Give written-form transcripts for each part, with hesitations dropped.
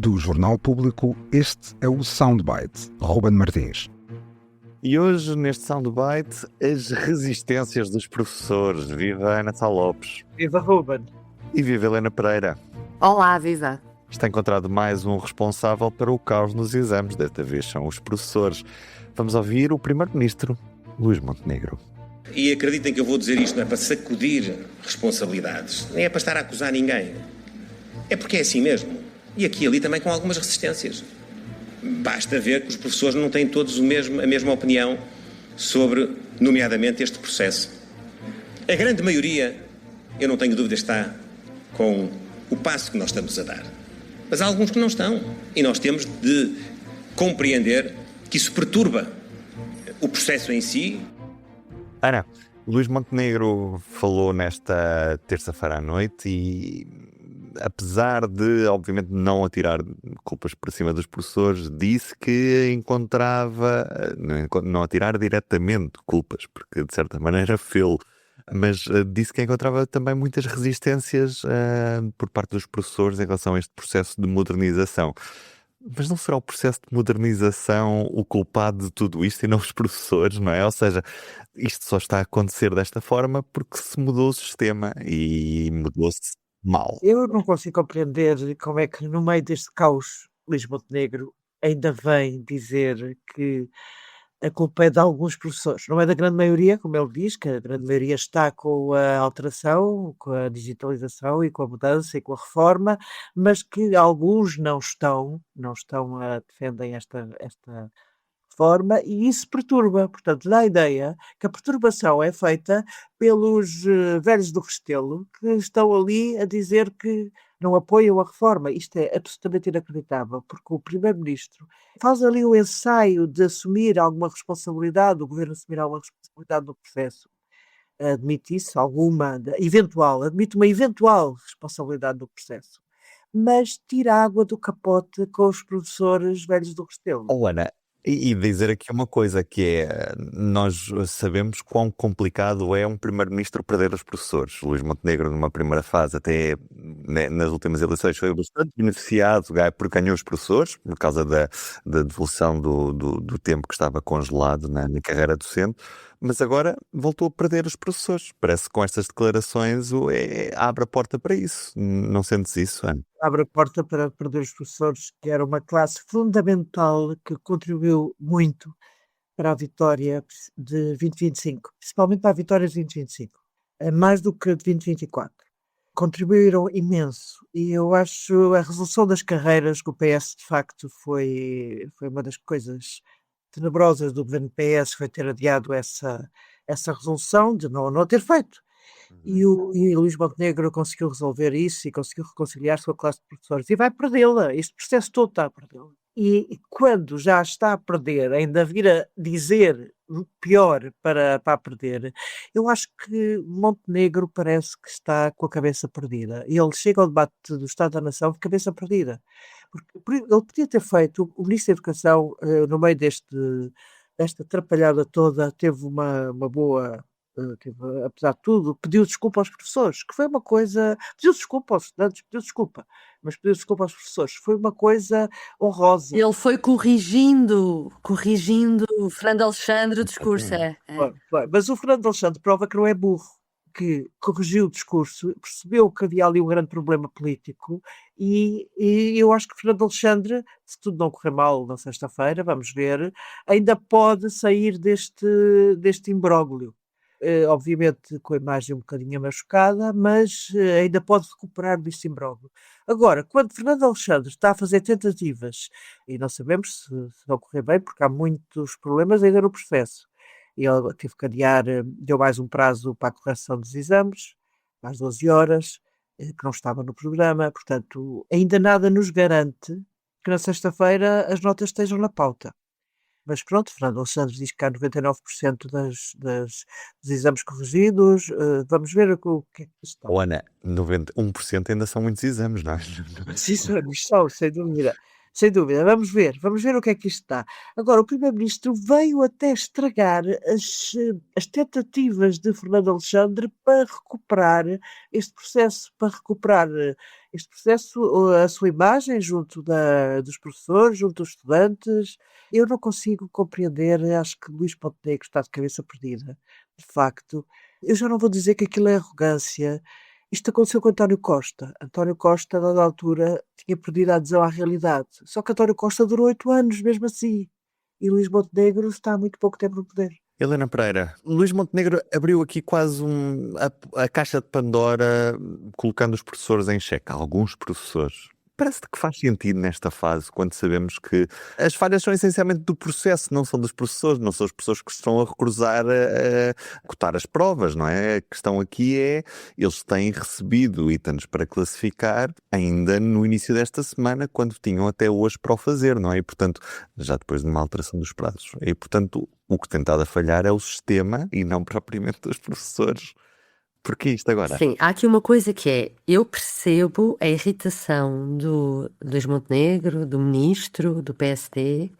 Do Jornal Público, este é o Soundbite. Ruben Martins. E hoje, neste Soundbite, as resistências dos professores. Viva Ana Sá Lopes. Viva Ruben. E viva Helena Pereira. Olá, viva. Está encontrado mais um responsável para o caos nos exames. Desta vez são os professores. Vamos ouvir o Primeiro-Ministro, Luís Montenegro. E acreditem que eu vou dizer isto não é para sacudir responsabilidades, nem é para estar a acusar ninguém. É porque é assim mesmo. E aqui e ali também com algumas resistências. Basta ver que os professores não têm todos a mesma opinião sobre, nomeadamente, este processo. A grande maioria, eu não tenho dúvida, está com o passo que nós estamos a dar. Mas há alguns que não estão. E nós temos de compreender que isso perturba o processo em si. Ana, Luís Montenegro falou nesta terça-feira à noite e, apesar de, obviamente, não atirar culpas por cima dos professores, disse que encontrava, não atirar diretamente culpas, porque de certa maneira fê-lo, mas disse que encontrava também muitas resistências por parte dos professores em relação a este processo de modernização. Mas não será o processo de modernização o culpado de tudo isto e não os professores, não é? Ou seja, isto só está a acontecer desta forma porque se mudou o sistema e mudou-se mal. Eu não consigo compreender como é que no meio deste caos Luís Montenegro ainda vem dizer que a culpa é de alguns professores. Não é da grande maioria, como ele diz, que a grande maioria está com a alteração, com a digitalização e com a mudança e com a reforma, mas que alguns não estão defendem esta reforma e isso perturba. Portanto, dá a ideia que a perturbação é feita pelos velhos do Restelo que estão ali a dizer que não apoiam a reforma. Isto é absolutamente inacreditável, porque o Primeiro-Ministro faz ali o ensaio de assumir alguma responsabilidade, o Governo assumir alguma responsabilidade no processo, admite isso, admite uma eventual responsabilidade no processo, mas tira água do capote com os professores velhos do Restelo. Oh, Ana, e dizer aqui uma coisa que é, nós sabemos quão complicado é um primeiro-ministro perder os professores. Luís Montenegro, numa primeira fase, até nas últimas eleições, foi bastante beneficiado porque ganhou os professores, por causa da devolução do tempo que estava congelado na carreira docente, mas agora voltou a perder os professores. Parece que com estas declarações abre a porta para isso. Não sentes isso, Ana? Abre a porta para perder os professores, que era uma classe fundamental que contribuiu muito para a vitória de 2025, principalmente para a vitória de 2025, mais do que de 2024. Contribuíram imenso e eu acho a resolução das carreiras que o PS de facto foi uma das coisas tenebrosas do governo PS, foi ter adiado essa resolução, de não a ter feito. E Luís Montenegro conseguiu resolver isso e conseguiu reconciliar-se com a classe de professores e vai perdê-la. Este processo todo está a perdê-la. E quando já está a perder, ainda vir a dizer pior para perder, eu acho que Montenegro parece que está com a cabeça perdida. E ele chega ao debate do Estado da Nação de cabeça perdida. Porque ele podia ter feito, o Ministro da Educação, no meio desta atrapalhada toda, teve uma boa... apesar de tudo, pediu desculpa aos professores, que foi uma coisa... Pediu desculpa aos estudantes, mas pediu desculpa aos professores. Foi uma coisa honrosa. Ele foi corrigindo o Fernando Alexandre o discurso. Foi. Mas o Fernando Alexandre prova que não é burro, que corrigiu o discurso, percebeu que havia ali um grande problema político e eu acho que Fernando Alexandre, se tudo não correr mal na sexta-feira, vamos ver, ainda pode sair deste imbróglio. Obviamente com a imagem um bocadinho machucada, mas ainda pode recuperar deste imbróglio. Agora, quando Fernando Alexandre está a fazer tentativas, e não sabemos se vão correr bem, porque há muitos problemas ainda no processo, e ele teve que adiar, deu mais um prazo para a correção dos exames, mais 12 horas, que não estava no programa, portanto, ainda nada nos garante que na sexta-feira as notas estejam na pauta. Mas pronto, Fernando Alexandre diz que há 99% dos exames corrigidos. Vamos ver o que é que está. Oh, Ana, 91% ainda são muitos exames, não é? Sim, são, sem dúvida. Sem dúvida, vamos ver o que é que isto dá. Agora, o primeiro-ministro veio até estragar as tentativas de Fernando Alexandre para recuperar este processo, a sua imagem junto dos professores, junto dos estudantes. Eu não consigo compreender, acho que Luís Montenegro está de cabeça perdida, de facto. Eu já não vou dizer que aquilo é arrogância. Isto aconteceu com António Costa. António Costa, a dada altura, tinha perdido a adesão à realidade. Só que António Costa durou 8 anos, mesmo assim. E Luís Montenegro está há muito pouco tempo no poder. Helena Pereira, Luís Montenegro abriu aqui quase a caixa de Pandora, colocando os professores em xeque, alguns professores. Parece-te que faz sentido nesta fase, quando sabemos que as falhas são essencialmente do processo, não são dos professores, não são os professores que estão a recusar a cotar as provas, não é? A questão aqui é, eles têm recebido itens para classificar ainda no início desta semana, quando tinham até hoje para o fazer, não é? E, portanto, já depois de uma alteração dos prazos. E, portanto, o que tem estado a falhar é o sistema e não propriamente os professores. Porquê isto agora? Sim, há aqui uma coisa que é, eu percebo a irritação do Luís Montenegro, do ministro, do PSD,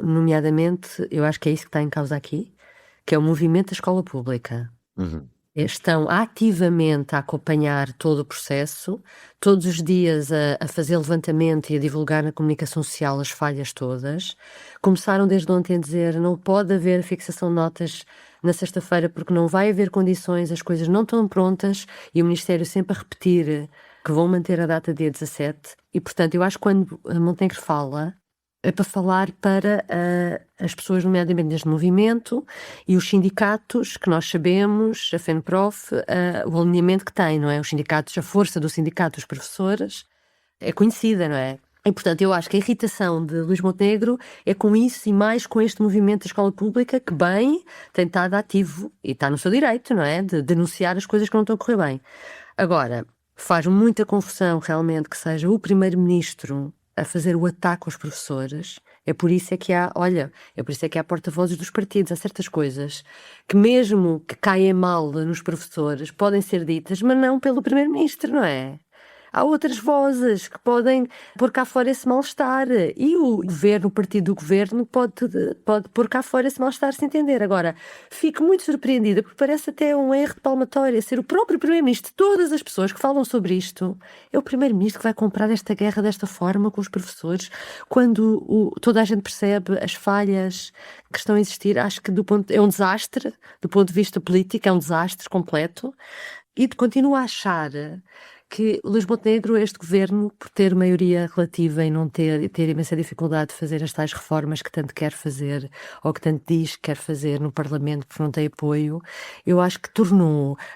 nomeadamente, eu acho que é isso que está em causa aqui, que é o movimento da escola pública. Uhum. Estão ativamente a acompanhar todo o processo, todos os dias a fazer levantamento e a divulgar na comunicação social as falhas todas. Começaram desde ontem a dizer não pode haver fixação de notas na sexta-feira porque não vai haver condições, as coisas não estão prontas, e o Ministério sempre a repetir que vão manter a data dia 17. E, portanto, eu acho que quando a Montenegro fala, é para falar para as pessoas, nomeadamente deste movimento, e os sindicatos, que nós sabemos, a FENPROF, o alinhamento que tem, não é? Os sindicatos, a força do sindicato dos professores é conhecida, não é? E, portanto, eu acho que a irritação de Luís Montenegro é com isso e mais com este movimento da escola pública que, bem, tem estado ativo e está no seu direito, não é? De denunciar as coisas que não estão a correr bem. Agora, faz muita confusão realmente que seja o primeiro-ministro a fazer o ataque aos professores. É por isso é que há porta-vozes dos partidos. Há certas coisas que, mesmo que caem mal nos professores, podem ser ditas, mas não pelo primeiro-ministro, não é? Há outras vozes que podem pôr cá fora esse mal-estar, e o governo, o partido do governo, pode pôr cá fora esse mal-estar, se entender. Agora, fico muito surpreendida, porque parece até um erro de palmatória ser o próprio primeiro-ministro. Todas as pessoas que falam sobre isto, é o primeiro-ministro que vai comprar esta guerra desta forma com os professores, quando toda a gente percebe as falhas que estão a existir. Acho que é um desastre, do ponto de vista político, é um desastre completo, e continuo a achar que Luís Montenegro, este governo, por ter maioria relativa e não ter imensa dificuldade de fazer as tais reformas que tanto quer fazer, ou que tanto diz que quer fazer no Parlamento, porque não tem apoio, eu acho que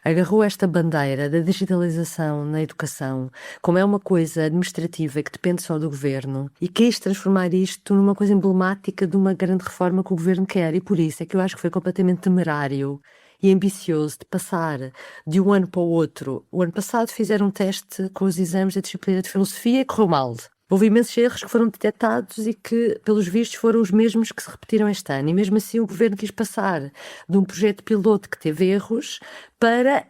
agarrou esta bandeira da digitalização na educação, como é uma coisa administrativa que depende só do governo, e quis transformar isto numa coisa emblemática de uma grande reforma que o governo quer, e por isso é que eu acho que foi completamente temerário e ambicioso de passar de um ano para o outro. O ano passado fizeram um teste com os exames da disciplina de filosofia e correu mal. Houve imensos erros que foram detectados e que, pelos vistos, foram os mesmos que se repetiram este ano. E mesmo assim o governo quis passar de um projeto piloto que teve erros para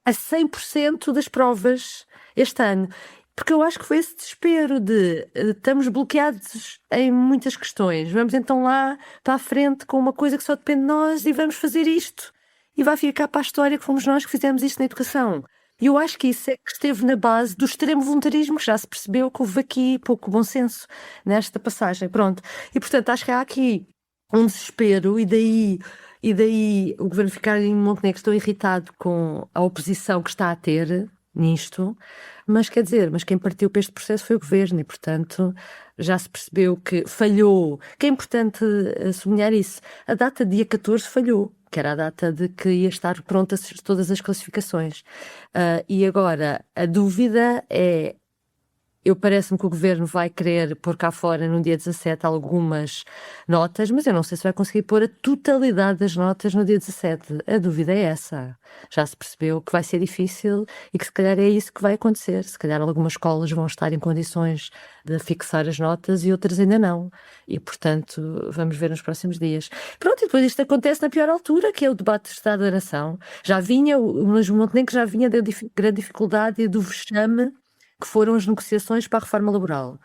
a 100% das provas este ano. Porque eu acho que foi esse desespero de estamos bloqueados em muitas questões. Vamos então lá para a frente com uma coisa que só depende de nós e vamos fazer isto. E vai ficar para a história que fomos nós que fizemos isto na educação. E eu acho que isso é que esteve na base do extremo voluntarismo, que já se percebeu que houve aqui pouco bom senso nesta passagem. Pronto. E, portanto, acho que há aqui um desespero e daí o governo ficar em Montenegro tão irritado com a oposição que está a ter nisto. Mas quem partiu para este processo foi o governo e, portanto, já se percebeu que falhou. Que é importante sublinhar isso. A data dia 14 falhou, que era a data de que ia estar prontas todas as classificações. E agora, a dúvida é, parece-me que o governo vai querer pôr cá fora no dia 17 algumas notas, mas eu não sei se vai conseguir pôr a totalidade das notas no dia 17. A dúvida é essa. Já se percebeu que vai ser difícil e que se calhar é isso que vai acontecer. Se calhar algumas escolas vão estar em condições de fixar as notas e outras ainda não. E, portanto, vamos ver nos próximos dias. Pronto, e depois isto acontece na pior altura, que é o debate de Estado da Nação. O Luís Montenegro já vinha da grande dificuldade e do vexame que foram as negociações para a reforma laboral.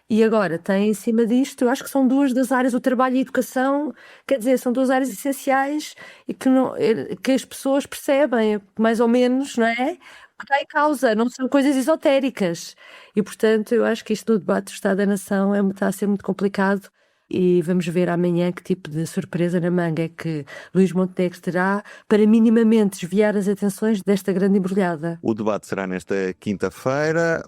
E agora tem em cima disto, eu acho que são duas das áreas, o trabalho e a educação, quer dizer, são duas áreas essenciais e que as pessoas percebem, mais ou menos, não é? Que está em causa, não são coisas esotéricas. E, portanto, eu acho que isto do debate do Estado da Nação está a ser muito complicado e vamos ver amanhã que tipo de surpresa na manga é que Luís Montenegro terá para minimamente desviar as atenções desta grande embrulhada. O debate será nesta quinta-feira.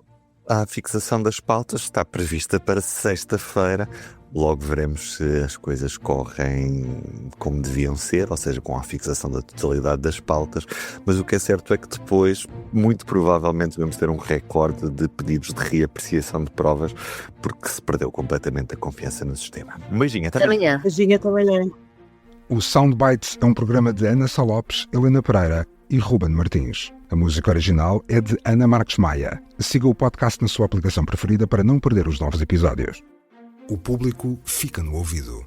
A fixação das pautas está prevista para sexta-feira. Logo veremos se as coisas correm como deviam ser, ou seja, com a fixação da totalidade das pautas. Mas o que é certo é que depois, muito provavelmente, vamos ter um recorde de pedidos de reapreciação de provas, porque se perdeu completamente a confiança no sistema. Um beijinho, até amanhã. Beijinho, até amanhã. O Soundbites é um programa de Ana Sá Lopes, Helena Pereira e Ruben Martins. A música original é de Ana Marques Maia. Siga o podcast na sua aplicação preferida para não perder os novos episódios. O público fica no ouvido.